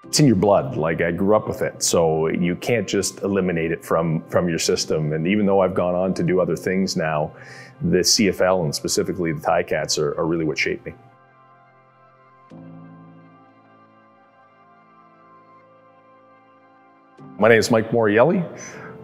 It's in your blood. Like, I grew up with it, so you can't just eliminate it from your system. And even though I've gone on to do other things now, the CFL and specifically the Ticats are really what shaped me. My name is Mike Morreale,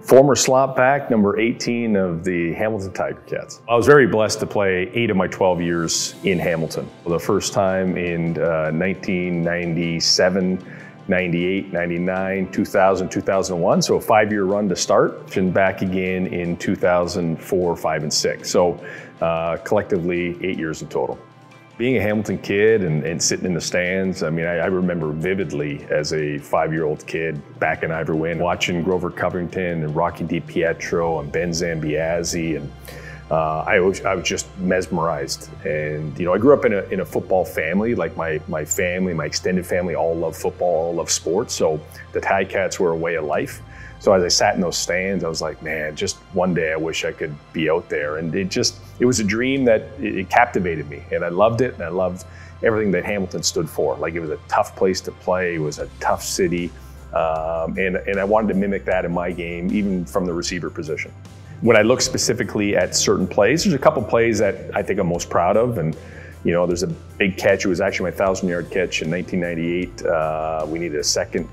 former slot back, number 18 of the Hamilton Tiger Cats. I was very blessed to play 8 of my 12 years in Hamilton. The first time in 1997, 98, 99, 2000, 2001, so a 5-year run to start, and back again in 2004, 5, and 6. So collectively 8 years in total. Being a Hamilton kid and sitting in the stands, I mean, I remember vividly as a 5-year-old kid back in Ivor Wynne, watching Grover Covington and Rocky DiPietro and Ben Zambiazzi, and I was just mesmerized. And you know, I grew up in a football family. Like my family, my extended family, all love football, all love sports. So the Ticats were a way of life. So as I sat in those stands, I was like, man, just one day I wish I could be out there. And it was a dream that it captivated me, and I loved it, and I loved everything that Hamilton stood for. Like, it was a tough place to play, it was a tough city, and I wanted to mimic that in my game, even from the receiver position. When I look specifically at certain plays, there's a couple plays that I think I'm most proud of, and you know, there's a big catch. It was actually my 1,000-yard catch in 1998. We needed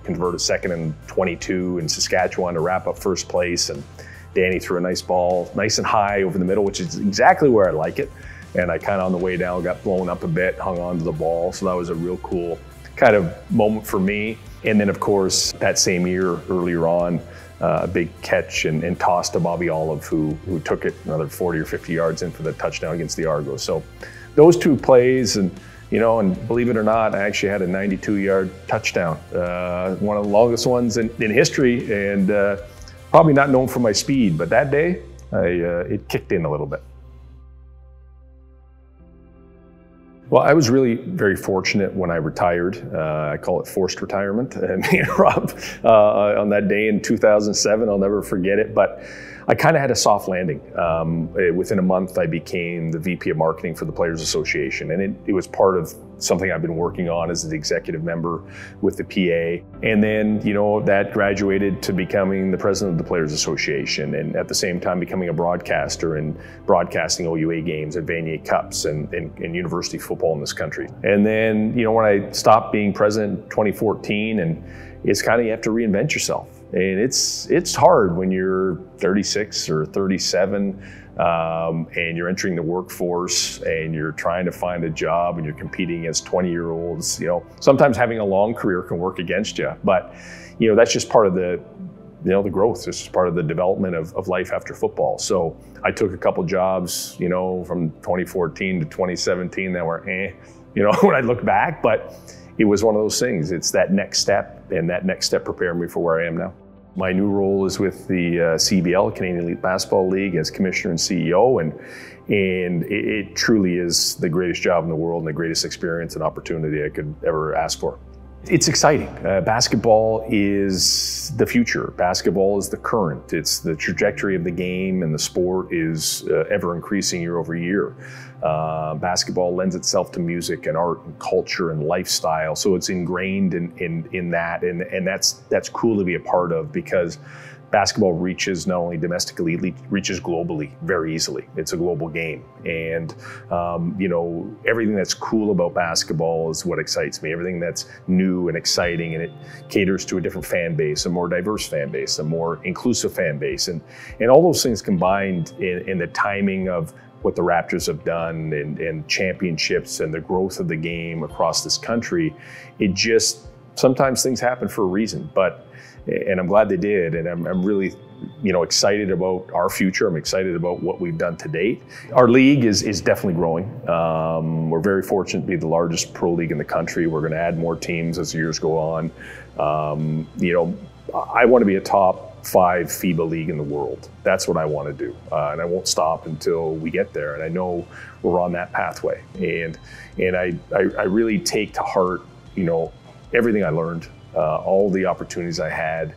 convert a second and 22 in Saskatchewan to wrap up first place. And Danny threw a nice ball, nice and high over the middle, which is exactly where I like it. And I kind of on the way down got blown up a bit, hung on to the ball. So that was a real cool kind of moment for me. And then of course, that same year, earlier on, a big catch and toss to Bobby Olive, who took it another 40 or 50 yards in for the touchdown against the Argos. So those two plays, and you know, and believe it or not, I actually had a 92-yard touchdown, one of the longest ones in history, and probably not known for my speed, but that day, it kicked in a little bit. Well, I was really very fortunate when I retired. I call it forced retirement. Me and Rob, on that day in 2007, I'll never forget it, but I kind of had a soft landing. Within a month, I became the VP of Marketing for the Players Association, and it was part of something I've been working on as an executive member with the PA. And then, you know, that graduated to becoming the president of the Players Association, and at the same time becoming a broadcaster and broadcasting OUA games and Vanier Cups and university football in this country. And then, you know, when I stopped being president in 2014, and it's kind of, you have to reinvent yourself. And it's hard when you're 36 or 37 and you're entering the workforce and you're trying to find a job and you're competing against 20-year-olds. You know, sometimes having a long career can work against you, but you know, that's just part of the growth. It's just part of the development of life after football. So I took a couple jobs, you know, from 2014 to 2017 that were you know, when I look back, but it was one of those things. It's that next step, and that next step prepared me for where I am now. My new role is with the CBL, Canadian Elite Basketball League, as commissioner and CEO, and it truly is the greatest job in the world and the greatest experience and opportunity I could ever ask for. It's exciting. Basketball is the future. Basketball is the current. It's the trajectory of the game, and the sport is ever increasing year over year. Basketball lends itself to music and art and culture and lifestyle, so it's ingrained in that, and that's cool to be a part of, because basketball reaches not only domestically, it reaches globally very easily. It's a global game. And, you know, everything that's cool about basketball is what excites me. Everything that's new and exciting, and it caters to a different fan base, a more diverse fan base, a more inclusive fan base. And all those things combined in the timing of what the Raptors have done and championships and the growth of the game across this country, it just, sometimes things happen for a reason, and I'm glad they did, and I'm really, you know, excited about our future. I'm excited about what we've done to date. Our league is definitely growing. We're very fortunate to be the largest pro league in the country. We're going to add more teams as the years go on. You know, I want to be a top 5 FIBA league in the world. That's what I want to do, and I won't stop until we get there. And I know we're on that pathway. And I really take to heart, you know, everything I learned. All the opportunities I had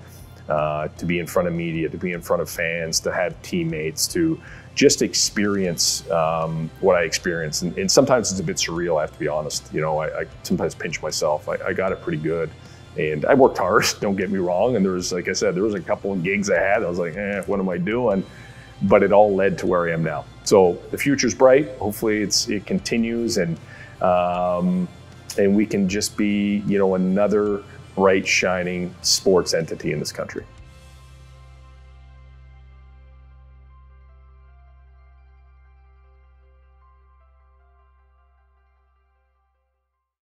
to be in front of media, to be in front of fans, to have teammates, to just experience what I experienced. And sometimes it's a bit surreal, I have to be honest. You know, I sometimes pinch myself. I got it pretty good. And I worked hard, don't get me wrong. And there was, like I said, there was a couple of gigs I had. I was like, what am I doing? But it all led to where I am now. So the future's bright. Hopefully it continues, and we can just be, another bright, shining sports entity in this country.